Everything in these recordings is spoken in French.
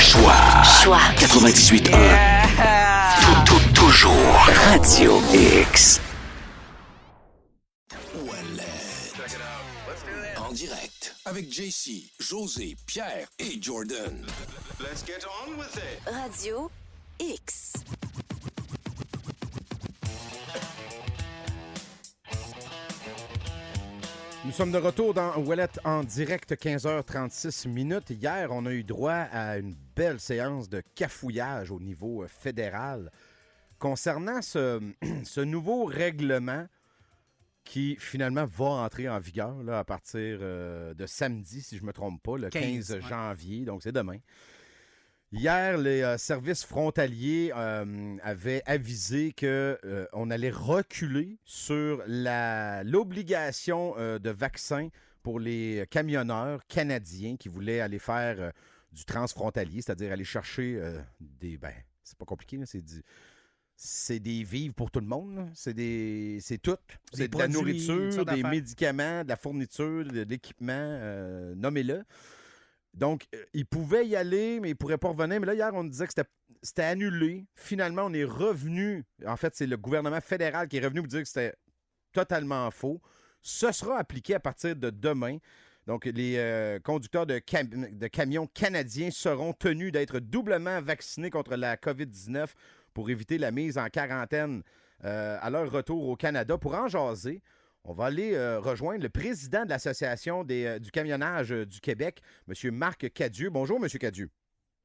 Choix 98.1. Toujours. Radio X. En direct avec JC, José, Pierre et Jordan. Let's get on with it. Radio X. Nous sommes de retour dans Ouellet en direct, 15h36 minutes. Hier, on a eu droit à une belle séance de cafouillage au niveau fédéral concernant ce nouveau règlement qui finalement va entrer en vigueur là, à partir de samedi, si je ne me trompe pas, le 15 janvier, donc c'est demain. Hier, les services frontaliers avaient avisé qu'on allait reculer sur l'obligation de vaccin pour les camionneurs canadiens qui voulaient aller faire du transfrontalier, c'est-à-dire aller chercher c'est pas compliqué, là, c'est des vivres pour tout le monde. Là. C'est tout. C'est de la nourriture, des médicaments, de la fourniture, de l'équipement, nommez-le. Donc, ils pouvaient y aller, mais ils ne pourraient pas revenir. Mais là, hier, on disait que c'était annulé. Finalement, on est revenu. En fait, c'est le gouvernement fédéral qui est revenu pour dire que c'était totalement faux. Ce sera appliqué à partir de demain. Donc, les conducteurs de camions canadiens seront tenus d'être doublement vaccinés contre la COVID-19 pour éviter la mise en quarantaine à leur retour au Canada. Pour en jaser, on va aller rejoindre le président de l'Association du camionnage du Québec, M. Marc Cadieux. Bonjour, M. Cadieux.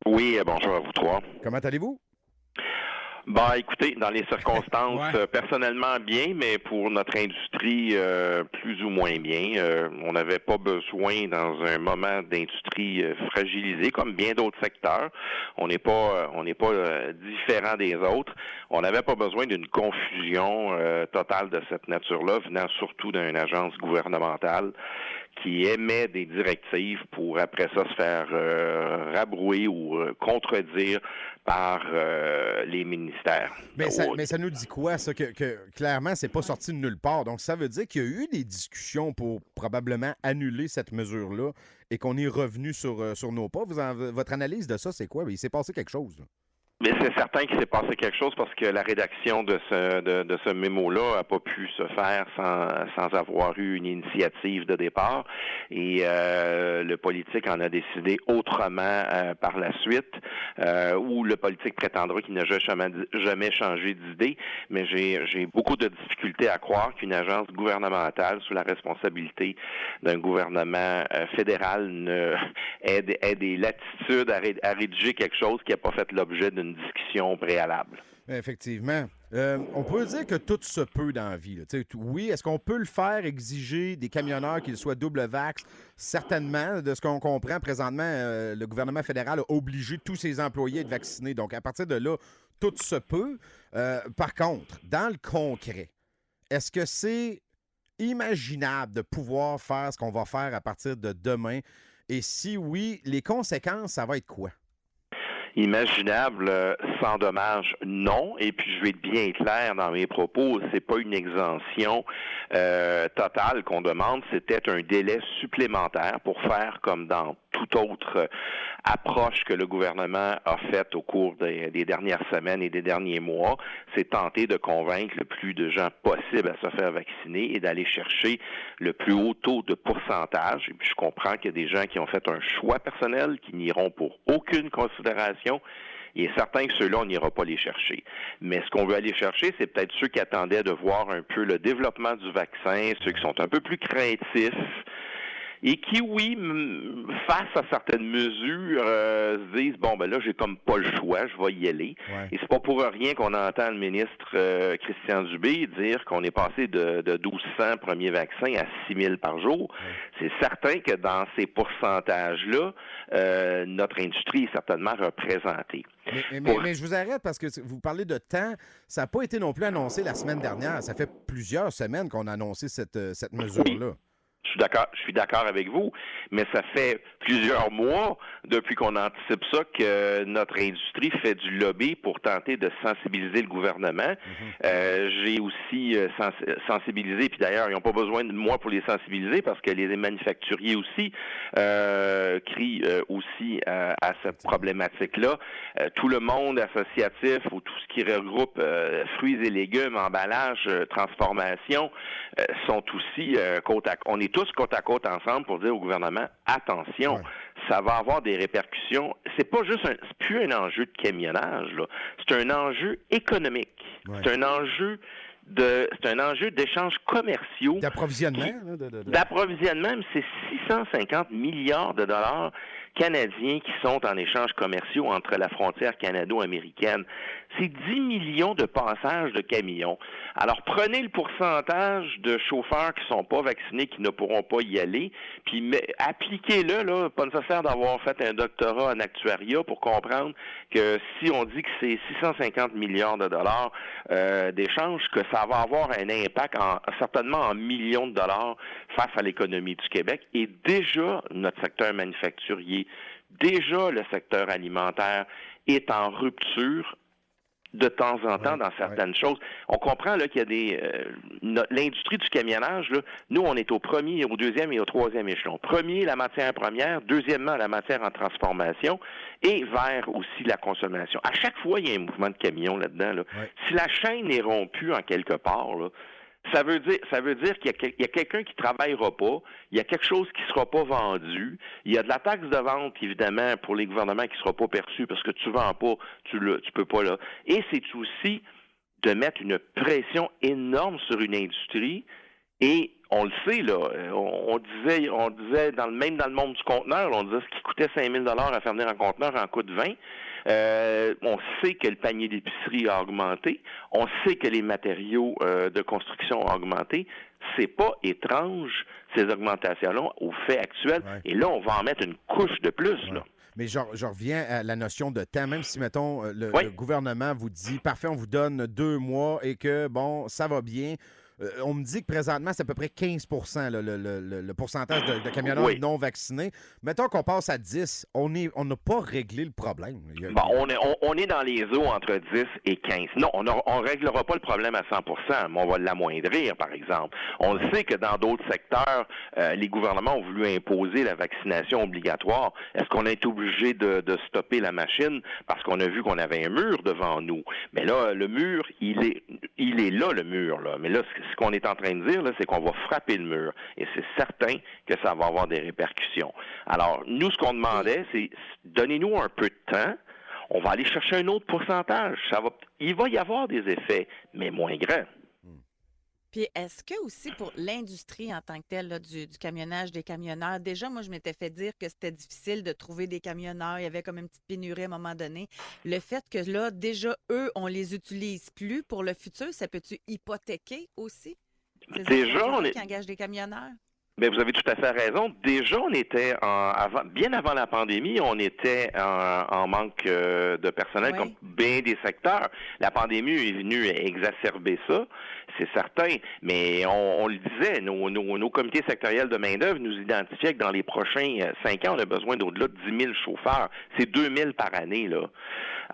Oui, bonjour à vous trois. Comment allez-vous? Écoutez, dans les circonstances, personnellement bien, mais pour notre industrie, plus ou moins bien. On n'avait pas besoin, dans un moment d'industrie fragilisée, comme bien d'autres secteurs, on n'est pas différent des autres. On n'avait pas besoin d'une confusion totale de cette nature-là, venant surtout d'une agence gouvernementale qui émet des directives pour après ça se faire rabrouer ou contredire par les ministères. Mais ça nous dit quoi, ça? Que clairement, c'est pas sorti de nulle part. Donc, ça veut dire qu'il y a eu des discussions pour probablement annuler cette mesure-là et qu'on est revenu sur nos pas. Votre analyse de ça, c'est quoi? Il s'est passé quelque chose, là. Mais c'est certain qu'il s'est passé quelque chose parce que la rédaction de ce mémo-là n'a pas pu se faire sans avoir eu une initiative de départ. Et le politique en a décidé autrement par la suite, où le politique prétendra qu'il n'a jamais changé d'idée. Mais j'ai beaucoup de difficultés à croire qu'une agence gouvernementale sous la responsabilité d'un gouvernement fédéral ait des latitudes à rédiger quelque chose qui n'a pas fait l'objet d'une discussion préalable. Effectivement. On peut dire que tout se peut dans la vie. Là. Oui, est-ce qu'on peut le faire, exiger des camionneurs qu'ils soient double vax? Certainement. De ce qu'on comprend présentement, le gouvernement fédéral a obligé tous ses employés à être vaccinés. Donc, à partir de là, tout se peut. Par contre, dans le concret, est-ce que c'est imaginable de pouvoir faire ce qu'on va faire à partir de demain? Et si oui, les conséquences, ça va être quoi? Imaginable, sans dommage, non. Et puis, je vais être bien clair dans mes propos, c'est pas une exemption totale qu'on demande, c'était un délai supplémentaire pour faire comme dans toute autre approche que le gouvernement a faite au cours des dernières semaines et des derniers mois, c'est tenter de convaincre le plus de gens possible à se faire vacciner et d'aller chercher le plus haut taux de pourcentage. Et puis, je comprends qu'il y a des gens qui ont fait un choix personnel, qui n'iront pour aucune considération. Il est certain que ceux-là, on n'ira pas les chercher. Mais ce qu'on veut aller chercher, c'est peut-être ceux qui attendaient de voir un peu le développement du vaccin, ceux qui sont un peu plus craintifs, et qui, oui, face à certaines mesures, se disent, là, j'ai comme pas le choix, je vais y aller. Ouais. Et c'est pas pour rien qu'on entend le ministre Christian Dubé dire qu'on est passé de 1200 premiers vaccins à 6000 par jour. Ouais. C'est certain que dans ces pourcentages-là, notre industrie est certainement représentée. Mais je vous arrête parce que vous parlez de temps. Ça n'a pas été non plus annoncé la semaine dernière. Ça fait plusieurs semaines qu'on a annoncé cette mesure-là. Oui. Je suis d'accord avec vous, mais ça fait plusieurs mois, depuis qu'on anticipe ça, que notre industrie fait du lobby pour tenter de sensibiliser le gouvernement. J'ai aussi sensibilisé, puis d'ailleurs, ils n'ont pas besoin de moi pour les sensibiliser parce que les manufacturiers aussi crient aussi à cette problématique-là. Tout le monde associatif ou tout ce qui regroupe fruits et légumes, emballage, transformation sont aussi on est tous côte à côte ensemble pour dire au gouvernement attention, ça va avoir des répercussions. C'est pas juste c'est plus un enjeu de camionnage, là. C'est un enjeu économique. C'est un enjeu d'échanges commerciaux. D'approvisionnement. D'approvisionnement, mais c'est 650 milliards de dollars canadiens qui sont en échanges commerciaux entre la frontière canado-américaine. C'est 10 millions de passages de camions. Alors, prenez le pourcentage de chauffeurs qui ne sont pas vaccinés, qui ne pourront pas y aller, puis appliquez-le, là, pas nécessaire d'avoir fait un doctorat en actuariat pour comprendre que si on dit que c'est 650 milliards de dollars d'échanges, que ça va avoir un impact certainement en millions de dollars face à l'économie du Québec. Et déjà, notre secteur manufacturier, déjà le secteur alimentaire est en rupture de temps en temps dans certaines choses. On comprend là qu'il y a l'industrie du camionnage, là, nous, on est au premier, au deuxième et au troisième échelon. Premier, la matière première. Deuxièmement, la matière en transformation. Et vers aussi la consommation. À chaque fois, il y a un mouvement de camions là-dedans. Là. Si la chaîne est rompue en quelque part, là, ça veut dire qu'il y a quelqu'un qui travaillera pas, il y a quelque chose qui sera pas vendu, il y a de la taxe de vente, évidemment, pour les gouvernements qui sera pas perçue parce que tu vends pas, tu peux pas là. Et c'est aussi de mettre une pression énorme sur une industrie et on le sait, là, on disait même dans le monde du conteneur, on disait ce qui coûtait 5 000 $ à faire venir un conteneur en coûte 20. On sait que le panier d'épicerie a augmenté. On sait que les matériaux de construction ont augmenté. C'est pas étrange, ces augmentations-là, au fait actuel. Et là, on va en mettre une couche de plus, là. Mais je reviens à la notion de temps, même si, mettons, le gouvernement vous dit, parfait, on vous donne 2 mois et que, bon, ça va bien. On me dit que présentement, c'est à peu près 15 le pourcentage de camionneurs non vaccinés. Mettons qu'on passe à 10, on n'a pas réglé le problème. On est dans les eaux entre 10 et 15. Non, on ne réglera pas le problème à 100 mais on va l'amoindrir, par exemple. On le sait que dans d'autres secteurs, les gouvernements ont voulu imposer la vaccination obligatoire. Est-ce qu'on a été obligé de stopper la machine parce qu'on a vu qu'on avait un mur devant nous? Mais là, le mur, il est là, le mur, là. Mais là, ce qu'on est en train de dire, là, c'est qu'on va frapper le mur. Et c'est certain que ça va avoir des répercussions. Alors, nous, ce qu'on demandait, c'est donnez-nous un peu de temps. On va aller chercher un autre pourcentage. Il va y avoir des effets, mais moins grands. Puis est-ce que aussi pour l'industrie en tant que telle là, du camionnage, des camionneurs, déjà, moi, je m'étais fait dire que c'était difficile de trouver des camionneurs. Il y avait comme une petite pénurie à un moment donné. Le fait que là, déjà, eux, on les utilise plus pour le futur, ça peut-tu hypothéquer aussi? Déjà, qui engagent des camionneurs? Bien, vous avez tout à fait raison. Déjà, on était bien avant la pandémie, on était en manque de personnel comme bien des secteurs. La pandémie est venue exacerber ça, c'est certain. Mais on le disait, nos comités sectoriels de main-d'œuvre nous identifiaient que dans les prochains 5 ans, on a besoin d'au-delà de 10 000 chauffeurs. C'est 2 000 par année, là.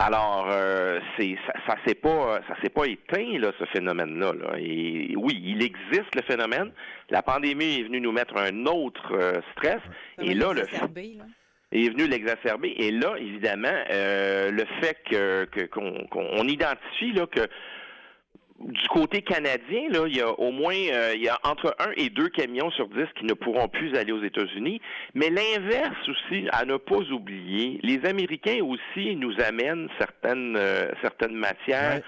Alors, ça s'est pas éteint, là, ce phénomène-là. Là. Et oui, il existe, le phénomène. La pandémie est venue nous mettre un autre stress. Et là, est venu l'exacerber. Et là, évidemment, le fait qu'on identifie là, que du côté canadien, là, il y a au moins il y a entre 1 et 2 camions sur 10 qui ne pourront plus aller aux États-Unis. Mais l'inverse aussi, à ne pas oublier, les Américains aussi nous amènent certaines matières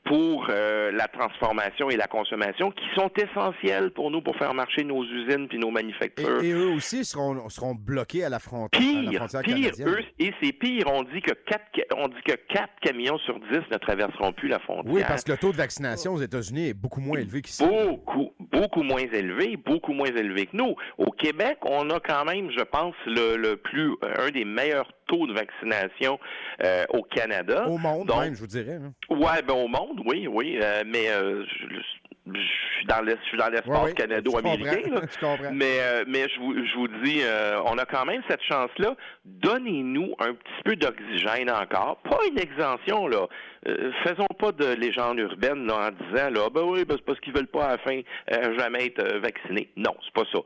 pour la transformation et la consommation qui sont essentielles pour nous pour faire marcher nos usines puis nos manufactures. Et eux aussi seront bloqués à la frontière canadienne. Et c'est pire. On dit que 4 camions sur 10 ne traverseront plus la frontière. Oui, parce que le taux de vaccination aux États-Unis est beaucoup moins élevé qu'ici. Beaucoup moins élevé que nous. Au Québec, on a quand même, je pense, un des meilleurs taux de vaccination au Canada. Au monde, même, je vous dirais. Hein. Oui, au monde, oui. Mais je suis dans l'espace canado-américain. Là. Je comprends. Mais je vous dis, on a quand même cette chance-là. Donnez-nous un petit peu d'oxygène encore. Pas une exemption, là. Faisons pas de légende urbaine là, en disant, là, ben oui, c'est parce qu'ils veulent pas à la fin jamais être vaccinés. Non, c'est pas ça.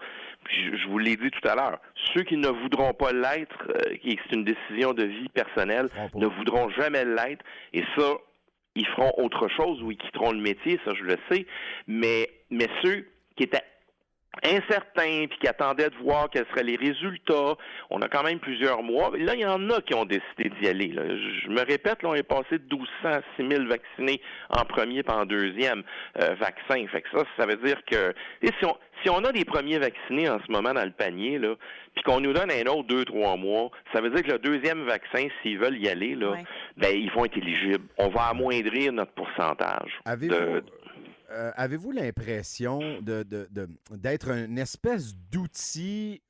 Puis je vous l'ai dit tout à l'heure. Ceux qui ne voudront pas l'être, et c'est une décision de vie personnelle, ne voudront jamais l'être. Et ça, ils feront autre chose ou ils quitteront le métier, ça je le sais, mais ceux qui étaient incertains puis qui attendaient de voir quels seraient les résultats, on a quand même plusieurs mois. Là, il y en a qui ont décidé d'y aller. Là. Je me répète, là, on est passé de 1200 à 6000 vaccinés en premier et en deuxième vaccin. Fait que ça veut dire que si on a des premiers vaccinés en ce moment dans le panier, là, puis qu'on nous donne un autre 2-3 mois, ça veut dire que le deuxième vaccin, s'ils veulent y aller, là, ben ils vont être éligibles. On va amoindrir notre pourcentage. Avez-vous l'impression d'être une espèce d'outil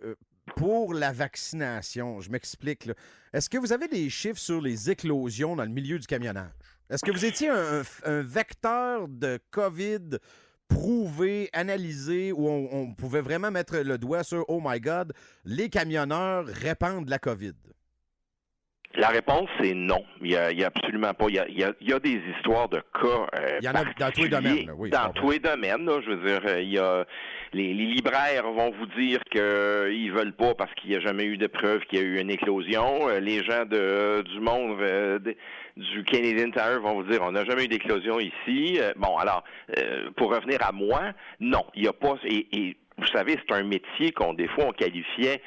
pour la vaccination? Je m'explique. Là. Est-ce que vous avez des chiffres sur les éclosions dans le milieu du camionnage? Est-ce que vous étiez un vecteur de COVID prouvé, analysé, où on pouvait vraiment mettre le doigt sur « Oh my God, les camionneurs répandent la COVID ». La réponse, c'est non. Il y a absolument pas. Il y a des histoires de cas il y en a dans tous les domaines. Là, oui, dans tous les domaines. Là, je veux dire, il y a les libraires vont vous dire qu'ils veulent pas parce qu'il n'y a jamais eu de preuve qu'il y a eu une éclosion. Les gens du monde du Canadian Tire vont vous dire on n'a jamais eu d'éclosion ici. Bon, alors, pour revenir à moi, non, il n'y a pas. Et vous savez, c'est un métier des fois, on qualifiait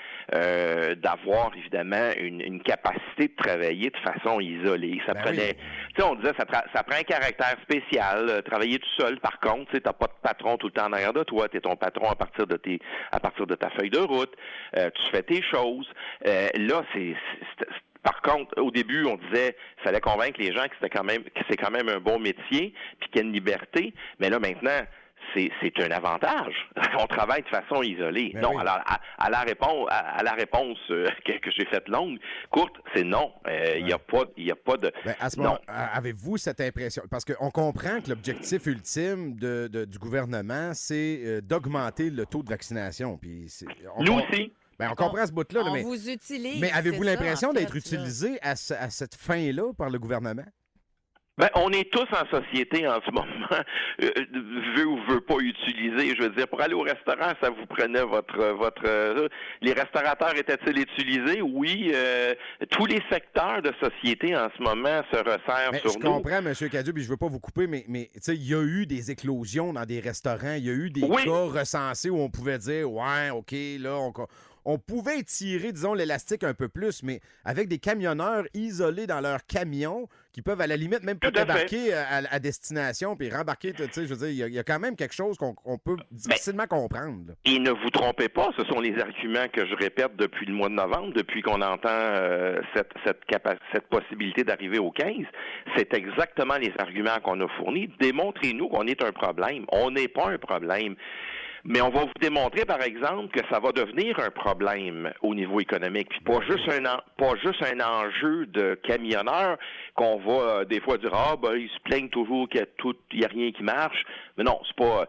d'avoir, évidemment, une capacité de travailler de façon isolée. Ça prenait... Tu sais, on disait, ça prend un caractère spécial. Travailler tout seul, par contre, tu sais, t'as pas de patron tout le temps en arrière de toi. T'es ton patron à partir de ta feuille de route. Tu fais tes choses. Là, par contre, au début, on disait il fallait convaincre les gens que c'est quand même un bon métier puis qu'il y a une liberté. Mais là, maintenant, c'est un avantage. On travaille de façon isolée. Mais non, oui. alors à la réponse que j'ai faite longue, courte, c'est non. Il n'y a pas de. Ben, à ce moment, avez-vous cette impression? Parce qu'on comprend que l'objectif ultime du gouvernement, c'est d'augmenter le taux de vaccination. Puis Nous aussi. Ben, on comprend ce bout-là. On mais vous utilise. mais avez-vous c'est ça, l'impression en fait, d'être là. utilisé à cette fin-là par le gouvernement? Ben, on est tous en société en ce moment, veut ou veut pas utiliser. Je veux dire, pour aller au restaurant, ça vous prenait votre. Les restaurateurs étaient-ils utilisés? Oui. Tous les secteurs de société en ce moment se resserrent sur Je nous. comprends, M. Cadieux, puis je veux pas vous couper, mais tu sais, il y a eu des éclosions dans des restaurants, il y a eu des cas recensés où on pouvait dire, ouais, OK, là, on pouvait étirer, disons, l'élastique un peu plus, mais avec des camionneurs isolés dans leur camion qui peuvent, à la limite, même pas débarquer à destination puis rembarquer, tu sais, je veux dire, il y a quand même quelque chose qu'on peut difficilement comprendre. Là. Et ne vous trompez pas, ce sont les arguments que je répète depuis le mois de novembre, depuis qu'on entend cette possibilité d'arriver au 15. C'est exactement les arguments qu'on a fournis. Démontrez-nous qu'on est un problème. On n'est pas un problème. Mais on va vous démontrer, par exemple, que ça va devenir un problème au niveau économique. Puis pas juste un enjeu de camionneurs qu'on va des fois dire ils se plaignent toujours qu'il y a rien qui marche. Mais non, c'est pas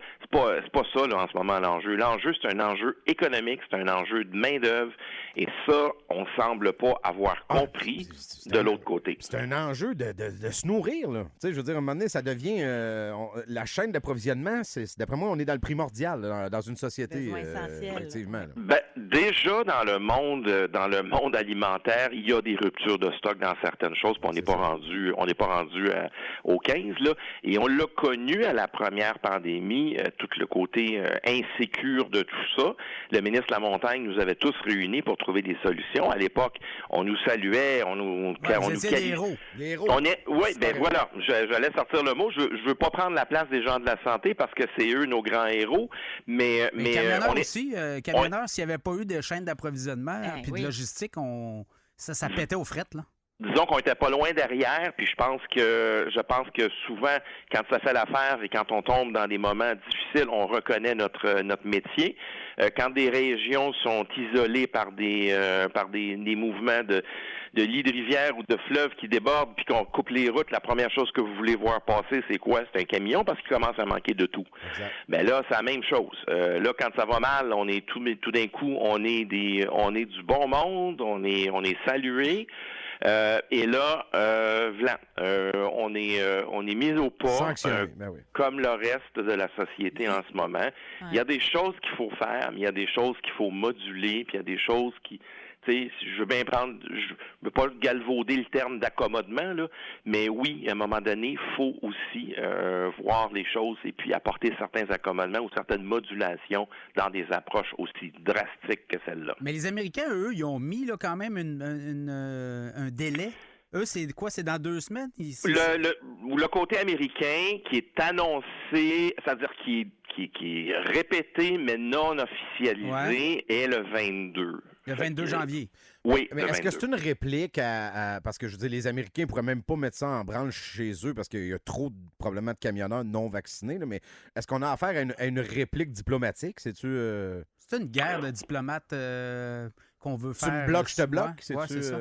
ça là en ce moment l'enjeu. L'enjeu, c'est un enjeu économique, c'est un enjeu de main-d'œuvre. Et ça, on semble pas avoir compris de l'autre côté. C'est un enjeu de se nourrir, là. Tu sais, je veux dire, à un moment donné, ça devient la chaîne d'approvisionnement, d'après moi, on est dans le primordial là, dans une société collectivement. Là. Ben, déjà dans le monde alimentaire, il y a des ruptures de stock dans certaines choses, puis on n'est pas rendu au 15 là, et on l'a connu à la première pandémie, tout le côté insécure de tout ça. Le ministre Lamontagne nous avait tous réunis pour trouver des solutions. À l'époque, on nous saluait, on nous qualifiait. Les héros. Voilà, j'allais sortir le mot. Je veux pas prendre la place des gens de la santé parce que c'est eux nos grands héros, mais camionneurs aussi, s'il n'y avait pas eu de chaîne d'approvisionnement puis de logistique, ça pétait aux frettes, là. Disons qu'on était pas loin derrière, puis je pense que souvent, quand ça fait l'affaire et quand on tombe dans des moments difficiles, on reconnaît notre métier. Quand des régions sont isolées par des mouvements lits de rivière ou de fleuves qui débordent puis qu'on coupe les routes, la première chose que vous voulez voir passer, c'est quoi? C'est un camion parce qu'il commence à manquer de tout. Exact. Ben là, c'est la même chose. Là, quand ça va mal, on est tout d'un coup, on est du bon monde, on est salué. Et là, on est mis au pas, comme le reste de la société en ce moment. Ouais. Il y a des choses qu'il faut faire, mais il y a des choses qu'il faut moduler, puis il y a des choses qui... Je veux pas galvauder le terme d'accommodement, là, mais oui, à un moment donné, il faut aussi voir les choses et puis apporter certains accommodements ou certaines modulations dans des approches aussi drastiques que celle-là. Mais les Américains, eux, ils ont mis là, quand même un délai. Eux, c'est quoi? C'est dans 2 semaines? Le côté américain qui est annoncé, c'est-à-dire qui est répété mais non officialisé, est le 22. Le 22 janvier. Oui. Mais est-ce que c'est une réplique parce que je veux dire, les Américains ne pourraient même pas mettre ça en branle chez eux parce qu'il y a trop probablement de camionneurs non vaccinés, là, mais est-ce qu'on a affaire à une réplique diplomatique? C'est-tu C'est une guerre de diplomates qu'on veut faire. Tu me bloques, je te bloque? Ouais, c'est ça.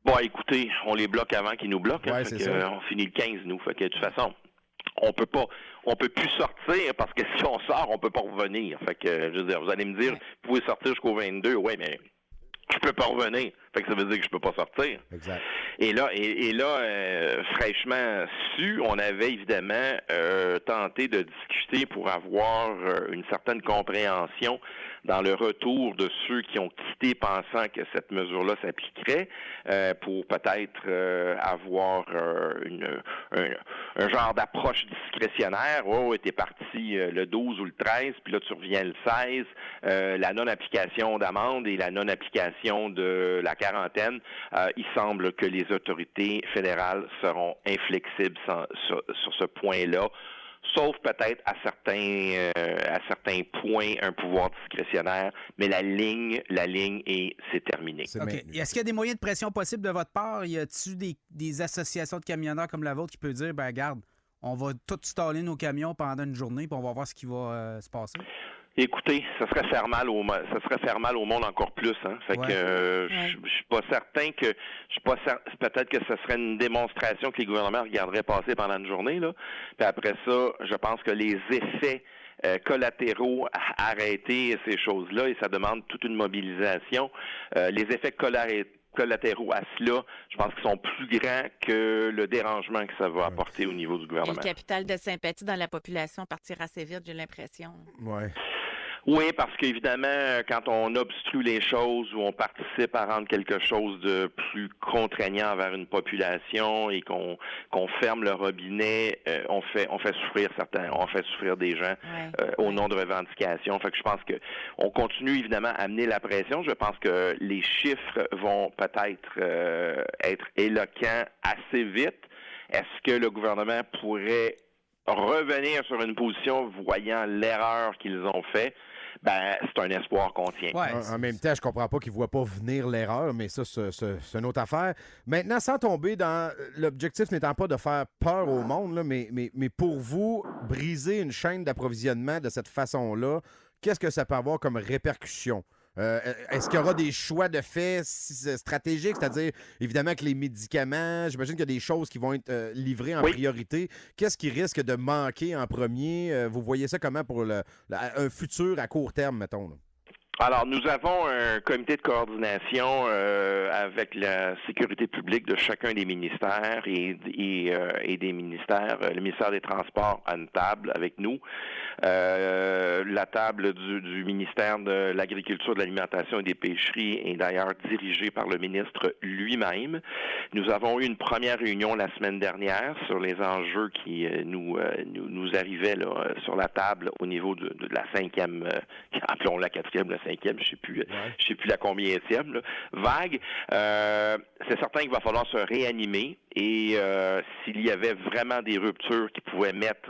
Bon, écoutez, on les bloque avant qu'ils nous bloquent. Ouais, on finit le 15, nous. Fait que, de toute façon, on peut plus sortir parce que si on sort, on peut pas revenir. Fait que, je veux dire, vous allez me dire, vous pouvez sortir jusqu'au 22. Oui, mais je peux pas revenir. Fait que ça veut dire que je peux pas sortir. Exact. Et là, fraîchement su, on avait évidemment tenté de discuter pour avoir une certaine compréhension dans le retour de ceux qui ont quitté pensant que cette mesure-là s'appliquerait, pour peut-être avoir un genre d'approche discrétionnaire. Oh, t'es parti le 12 ou le 13, puis là tu reviens le 16. La non-application d'amende et la non-application de la quarantaine, il semble que les autorités fédérales seront inflexibles sur ce point-là. Sauf peut-être à certains points un pouvoir discrétionnaire, mais la ligne c'est terminé. Okay. Est-ce qu'il y a des moyens de pression possibles de votre part? Y a-t-il des associations de camionneurs comme la vôtre qui peut dire, ben regarde, on va tout staller nos camions pendant une journée puis on va voir ce qui va se passer? Écoutez, ça serait faire mal au monde encore plus, hein. Fait que je suis pas certain que peut-être que ce serait une démonstration que les gouvernements regarderaient passer pendant une journée là. Puis après ça, je pense que les effets collatéraux à arrêter ces choses-là, et ça demande toute une mobilisation. Les effets collatéraux à cela, je pense qu'ils sont plus grands que le dérangement que ça va apporter au niveau du gouvernement. Et le capital de sympathie dans la population partira assez vite, j'ai l'impression. Oui, parce qu'évidemment, quand on obstrue les choses ou on participe à rendre quelque chose de plus contraignant vers une population et qu'on ferme le robinet, on fait souffrir des gens au nom de revendications. Fait que je pense que on continue évidemment à amener la pression. Je pense que les chiffres vont peut-être être éloquents assez vite. Est-ce que le gouvernement pourrait revenir sur une position voyant l'erreur qu'ils ont fait? Ben, c'est un espoir qu'on tient. Ouais. En même temps, je comprends pas qu'ils ne voient pas venir l'erreur, mais ça, c'est une autre affaire. Maintenant, sans tomber dans... L'objectif n'étant pas de faire peur au monde, là, mais pour vous, briser une chaîne d'approvisionnement de cette façon-là, qu'est-ce que ça peut avoir comme répercussion? Est-ce qu'il y aura des choix de fait stratégiques, c'est-à-dire évidemment que les médicaments, j'imagine qu'il y a des choses qui vont être livrées en priorité. Qu'est-ce qui risque de manquer en premier? Vous voyez ça comment pour un futur à court terme, mettons? Là? Alors, nous avons un comité de coordination avec la sécurité publique de chacun des ministères et des ministères. Le ministère des Transports a une table avec nous. La table du ministère de l'Agriculture, de l'Alimentation et des Pêcheries est d'ailleurs dirigée par le ministre lui-même. Nous avons eu une première réunion la semaine dernière sur les enjeux qui nous arrivaient là, sur la table au niveau de la 5e, appelons la 4e, la 5e, je sais plus la combienième, là, vague. C'est certain qu'il va falloir se réanimer et s'il y avait vraiment des ruptures qui pouvaient mettre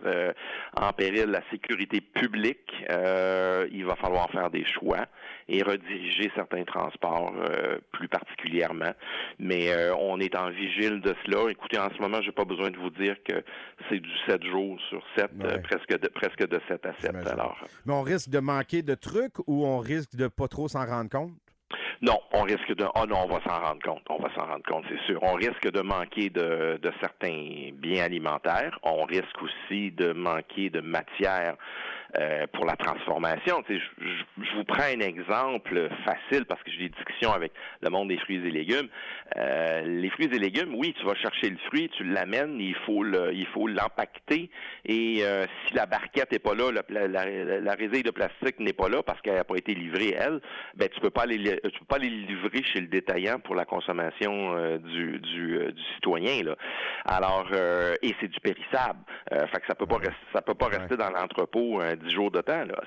en péril la sécurité publique, il va falloir faire des choix et rediriger certains transports plus particulièrement. Mais on est en vigile de cela. Écoutez, en ce moment, j'ai pas besoin de vous dire que c'est du 7 jours sur 7, presque de 7 à 7. Alors. Mais on risque de manquer de trucs ou on risque de pas trop s'en rendre compte? Non, on risque de... Oh non, on va s'en rendre compte. On va s'en rendre compte, c'est sûr. On risque de manquer de certains biens alimentaires. On risque aussi de manquer de matière pour la transformation. Tu sais, je vous prends un exemple facile parce que j'ai des discussions avec le monde des fruits et légumes. Les fruits et légumes, oui, tu vas chercher le fruit, tu l'amènes, il faut l'empacter et si la barquette n'est pas là, la résille de plastique n'est pas là parce qu'elle n'a pas été livrée, elle, ben tu peux pas les livrer chez le détaillant pour la consommation du citoyen, là. Alors, et c'est du périssable. Fait que ça peut pas rester dans l'entrepôt 10 jours de temps, là.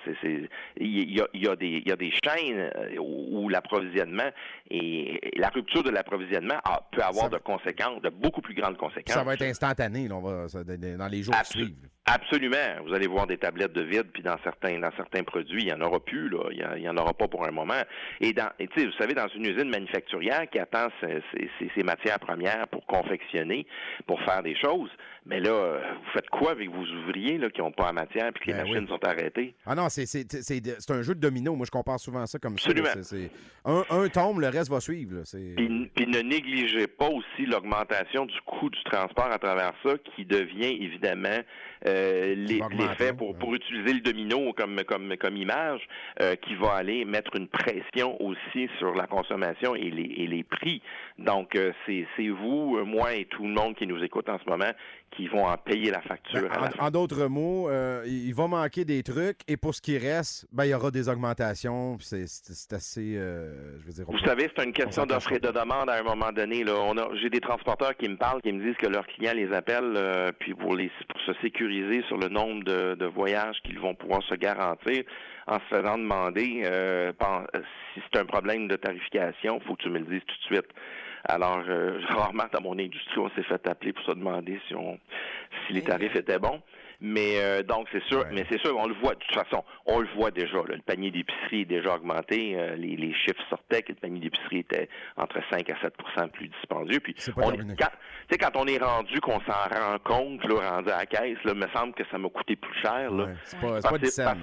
Il y a des chaînes où l'approvisionnement et la rupture de l'approvisionnement peut avoir de conséquences, de beaucoup plus grandes conséquences. Ça va être instantané, là, dans les jours qui suivent. Absolument. Vous allez voir des tablettes de vide, puis dans certains produits, il n'y en aura plus, là. Il y en aura pas pour un moment. Et tu sais, vous savez, dans une usine manufacturière qui attend ses matières premières pour confectionner, pour faire des choses, mais là, vous faites quoi avec vos ouvriers là, qui n'ont pas la matière puis que les machines sont arrêtées? Ah non, c'est un jeu de domino. Moi, je compare souvent ça comme Absolument. ça. Un tombe, le reste va suivre. Puis ne négligez pas aussi l'augmentation du coût du transport à travers ça qui devient évidemment l'effet pour utiliser le domino comme image qui va aller mettre une pression aussi sur la consommation et les prix. Donc, c'est vous, moi et tout le monde qui nous écoute en ce moment qui vont en payer la facture. En d'autres mots, il va manquer des trucs et pour ce qui reste, il y aura des augmentations. C'est assez, je veux dire... Vous savez, c'est une question d'offre et de demande à un moment donné. Là. J'ai des transporteurs qui me parlent, qui me disent que leurs clients les appellent puis pour se sécuriser sur le nombre de voyages qu'ils vont pouvoir se garantir en se faisant demander si c'est un problème de tarification, il faut que tu me le dises tout de suite. Alors, rarement dans mon industrie, on s'est fait appeler pour se demander si les tarifs étaient bons. Mais donc, c'est sûr, on le voit, de toute façon, on le voit déjà. Là, le panier d'épicerie est déjà augmenté. Les chiffres sortaient que le panier d'épicerie était entre 5 à 7 % plus dispendieux. Puis, quand on est rendu, qu'on s'en rend compte, là, rendu à la caisse, là, me semble que ça m'a coûté plus cher. Là. Ouais, c'est pas 10 cents.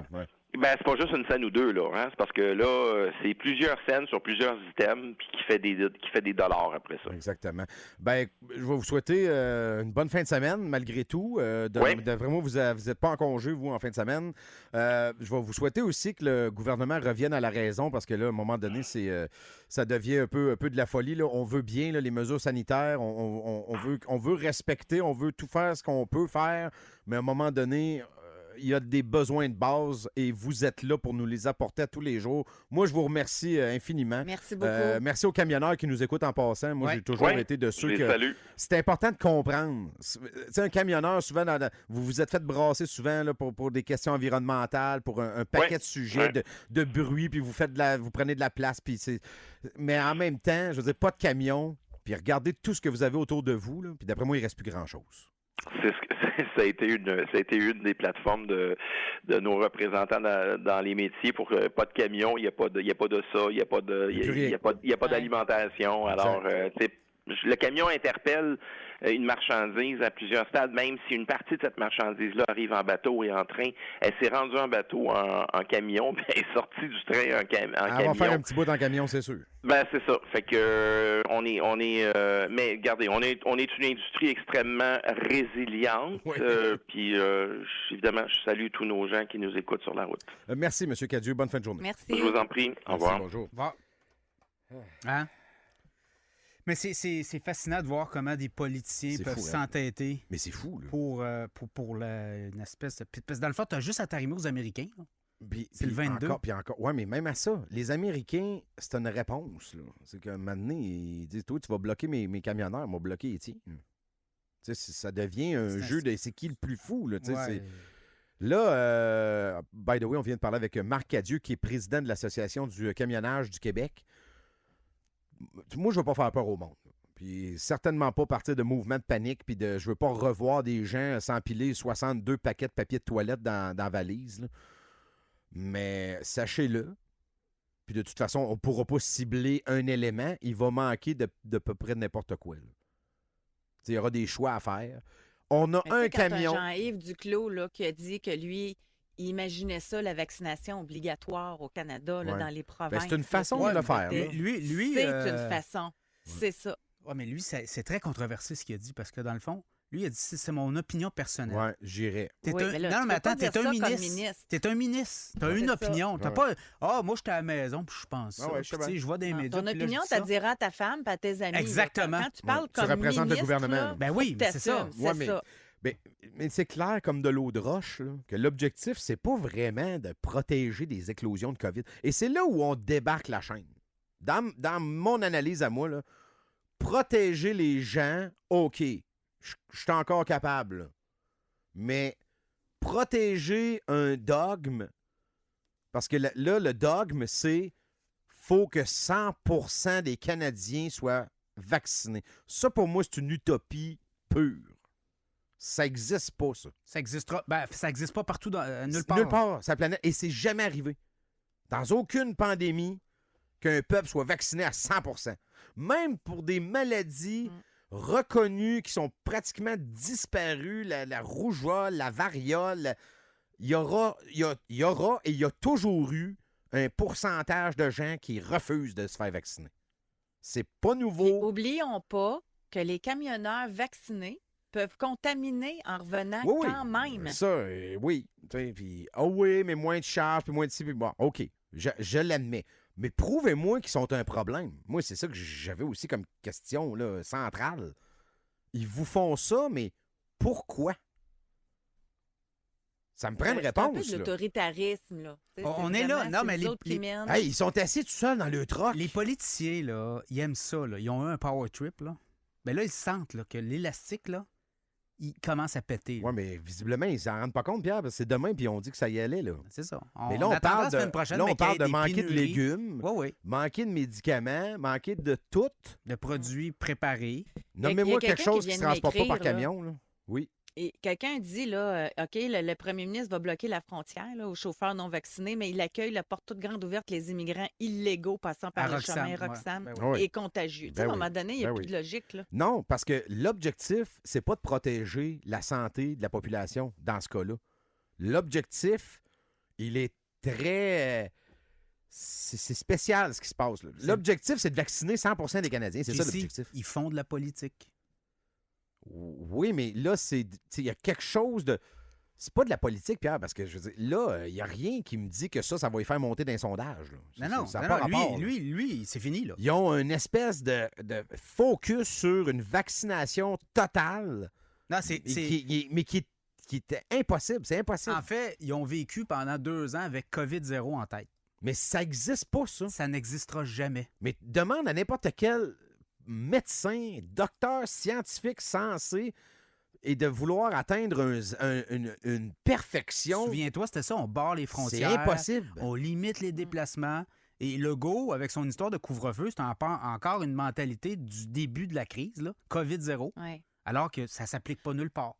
Ben, c'est pas juste une scène ou deux, là, hein? C'est parce que là, c'est plusieurs scènes sur plusieurs items, puis qui fait des dollars après ça. Exactement. Ben, je vais vous souhaiter une bonne fin de semaine, malgré tout. Vraiment, vous n'êtes pas en congé, vous, en fin de semaine. Je vais vous souhaiter aussi que le gouvernement revienne à la raison, parce que là, à un moment donné, ça devient un peu de la folie. Là. On veut bien là, les mesures sanitaires, on veut respecter, on veut tout faire ce qu'on peut faire, mais à un moment donné... Il y a des besoins de base et vous êtes là pour nous les apporter à tous les jours. Moi, je vous remercie infiniment. Merci beaucoup. Merci aux camionneurs qui nous écoutent en passant. Moi, j'ai toujours été de ceux que... C'est important de comprendre. C'est un camionneur, souvent, vous vous êtes fait brasser souvent là, pour des questions environnementales, pour un paquet de sujets, de bruit, puis vous prenez de la place. Mais en même temps, je veux dire, pas de camion, puis regardez tout ce que vous avez autour de vous, là, puis d'après moi, il ne reste plus grand-chose. Ça a été une des plateformes de nos représentants dans les métiers pour pas de camion, il y a pas de ça, il y a pas d'alimentation. Alors, le camion interpelle une marchandise à plusieurs stades, même si une partie de cette marchandise-là arrive en bateau et en train. Elle s'est rendue en bateau en camion, puis elle est sortie du train en camion. Elle va faire un petit bout en camion, c'est sûr. Ben c'est ça. Fait que mais regardez, on est une industrie extrêmement résiliente. Puis évidemment, je salue tous nos gens qui nous écoutent sur la route. Merci, M. Cadieux. Bonne fin de journée. Merci. Je vous en prie. Au revoir. Bonjour. Hein? Mais c'est fascinant de voir comment des politiciens peuvent s'entêter. Mais c'est fou, là. Pour une espèce de... Parce que dans le fond, tu as juste à t'arrimer aux Américains. C'est le 22. Encore. Ouais, mais même à ça, les Américains, c'est une réponse. Là. C'est qu'à un moment donné, ils disent, toi, tu vas bloquer mes camionneurs, moi, bloquer les tiens. Ça devient un jeu de c'est qui le plus fou, là. Là, by the way, on vient de parler avec Marc Cadieux, qui est président de l'Association du camionnage du Québec. Moi, je veux pas faire peur au monde. Puis certainement pas partir de mouvements de panique, puis je veux pas revoir des gens s'empiler 62 paquets de papier de toilette dans la valise. Là. Mais sachez-le, puis de toute façon, on pourra pas cibler un élément. Il va manquer de peu près n'importe quoi. Il y aura des choix à faire. On a un camion... Jean-Yves Duclos là, qui a dit que lui... il imaginait ça, la vaccination obligatoire au Canada, là, Ouais. dans les provinces. c'est une façon là, de le qui faire, était- là. Lui, C'est une façon. C'est ça. Ouais, mais lui, c'est très controversé ce qu'il a dit parce que dans le fond, lui, il a dit c'est mon opinion personnelle. Ouais, j'irais. T'es Oui, un... mais là, non, tu mais peux pas attends, t'es dire un ça comme ministre. ministre. T'es un ministre. T'as Ouais, une c'est ça. opinion. T'as Ouais. pas. Moi, j'étais à la maison puis je pense ça. Ah ouais, Puis, je sais tu sais, bien. je vois des Non, médias. ton puis là, je opinion, dis t'as ça. à dire à ta femme, pas à tes amis. là. Exactement. Quand tu parles Ouais. Tu comme représentes le ministre, gouvernement. là, Ben oui, faut que mais c'est ça. t'assumes, Ouais, c'est mais- ça. Mais c'est clair comme de l'eau de roche là, que l'objectif, c'est pas vraiment de protéger des éclosions de COVID. Et c'est là où on débarque la chaîne. Dans mon analyse à moi, là, protéger les gens, OK, je suis encore capable. Là. Mais protéger un dogme, parce que là, le dogme, c'est faut que 100% des Canadiens soient vaccinés. Ça, pour moi, c'est une utopie pure. Ça n'existe pas, ça. Ça existera. Ben, ça n'existe pas partout, nulle part. Nulle part, sa planète. Et c'est jamais arrivé. Dans aucune pandémie, qu'un peuple soit vacciné à 100%. Même pour des maladies reconnues qui sont pratiquement disparues, la rougeole, la variole, il y aura et il y a toujours eu un pourcentage de gens qui refusent de se faire vacciner. C'est pas Puis, nouveau. oublions pas que les camionneurs vaccinés peuvent contaminer en revenant Oui, oui. quand même. Ça, oui. Tu sais, puis, ah oui, mais moins de charges, puis moins de ci, puis bon, OK, je l'admets. Mais prouvez-moi qu'ils sont un problème. Moi, c'est ça que j'avais aussi comme question là, centrale. Ils vous font ça, mais pourquoi? Ça me prend une C'est un peu réponse. de Là. l'autoritarisme, là. Tu sais, On c'est est là. vraiment, Non, c'est mais nous les- autres qui les- mènent. Hey, ils sont assis tout seuls dans le troc. Les politiciens, là, ils aiment ça. Là. Ils ont eu un power trip. Là. Ben là, ils sentent là, que l'élastique, là, il commence à péter. là. Oui, mais visiblement, ils s'en rendent pas compte, Pierre, parce que c'est demain, puis on dit que ça y allait. Là. C'est ça. Mais là, on attendra parle la semaine prochaine, là, mais on qu'il y parle ait de des manquer de pénuries. légumes, Oui, oui. manquer de médicaments, manquer de tout. De produits préparés. Nommez-moi quelqu'un quelque chose qui qui vient ne de se transporte pas par m'écrire, là. camion. Là. Oui. Et quelqu'un dit, là, OK, le premier ministre va bloquer la frontière là, aux chauffeurs non vaccinés, mais il accueille la porte toute grande ouverte les immigrants illégaux passant par À le Roxham, chemin ouais. Roxham Ben oui. et contagieux. Tu sais, Ben à un oui. moment donné, il n'y a Ben plus oui. de logique. Là. Non, parce que l'objectif, c'est pas de protéger la santé de la population dans ce cas-là. L'objectif, il est très... c'est spécial ce qui se passe. Là. L'objectif, c'est de vacciner 100% des Canadiens. C'est ça Ici, l'objectif. ils font de la politique. Oui, mais là, il y a quelque chose de... C'est pas de la politique, Pierre, parce que je veux dire, là, il n'y a rien qui me dit que ça va y faire monter d'un sondage. Là. Non, Ça a non, pas non, rapport, là. lui, c'est fini, là. Ils ont une espèce de focus sur une vaccination totale, Non, mais qui était impossible. C'est impossible. En fait, ils ont vécu pendant 2 ans avec COVID-0 en tête. Mais ça n'existe pas, ça. Ça n'existera jamais. Mais demande à n'importe quel médecin, docteur scientifique sensé et de vouloir atteindre une perfection. Souviens-toi, c'était ça, on barre les C'est frontières. impossible. On limite les déplacements. Et Legault, avec son histoire de couvre-feu, c'est encore une mentalité du début de la crise, là, COVID-0, Ouais. alors que ça s'applique pas nulle part.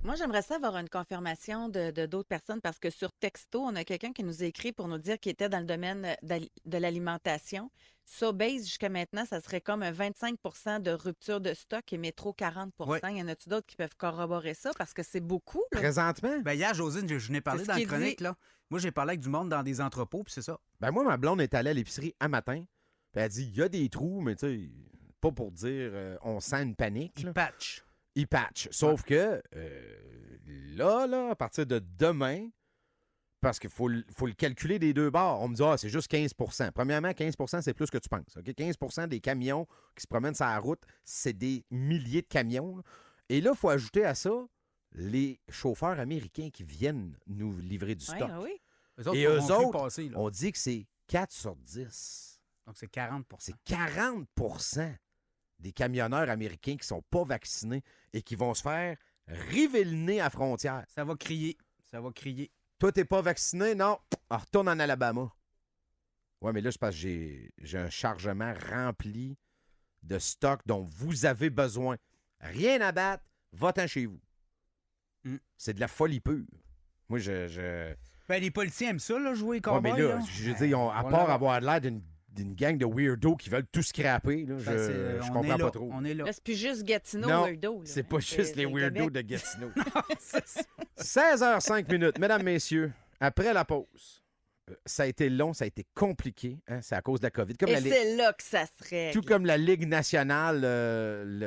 Moi, j'aimerais ça avoir une confirmation de d'autres personnes parce que sur texto, on a quelqu'un qui nous a écrit pour nous dire qu'il était dans le domaine de l'alimentation. Sobeys, jusqu'à maintenant, ça serait comme un 25 de rupture de stock et Métro 40 Ouais. Y en a-tu d'autres qui peuvent corroborer ça? Parce que c'est beaucoup. Là. Présentement, Ben hier, Josine, je n'ai parlé C'est ce dans la qu'il chronique, dit. là. Moi, j'ai parlé avec du monde dans des entrepôts, puis c'est ça. ben moi, ma blonde est allée à l'épicerie un matin, puis elle a dit, il y a des trous, mais tu sais, pas pour dire on sent une panique. Ils là. patchent. Ils patchent. Sauf que là, à partir de demain, parce qu'il faut le calculer des deux bords, on me dit, c'est juste 15 Premièrement, 15 c'est plus que tu penses. OK? 15 des camions qui se promènent sur la route, c'est des milliers de camions. Là. Et là, il faut ajouter à ça les chauffeurs américains qui viennent nous livrer du Ouais, stock. oui. Eux autres Et pourront eux plus autres, passer, là. on dit que c'est 4 sur 10. Donc, c'est 40 C'est 40 des camionneurs américains qui sont pas vaccinés et qui vont se faire river le nez à la frontière. Ça va crier. Ça va crier. Toi, t'es pas vacciné? Non. Alors, retourne en Alabama. Ouais, mais là, c'est parce que j'ai un chargement rempli de stock dont vous avez besoin. Rien à battre, va-t'en chez vous. Mm. C'est de la folie pure. Moi, je... Ben, les policiers aiment ça, là, jouer Ouais, cowboy, mais là, là. je veux dire, à on part l'a- avoir l'air d'une d'une gang de weirdos qui veulent tout scraper. Là. Je on comprends est là, pas trop. On est là. Là, c'est plus juste Gatineau Non, weirdo. là, c'est hein, pas juste les le weirdos Québec. de Gatineau. 16h05. Mesdames, messieurs, après la pause, ça a été long, ça a été compliqué. Hein, c'est à cause de la COVID. Et c'est là que ça se règle. Tout comme la Ligue nationale,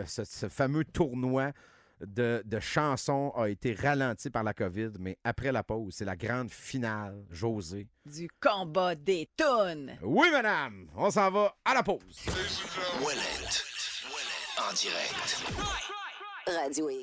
ce fameux tournoi de chansons a été ralenti par la COVID. Mais après la pause, c'est la grande finale, José. Du combat des tunes. Oui, madame, on s'en va à la pause. Ouellette. En direct. Radio X.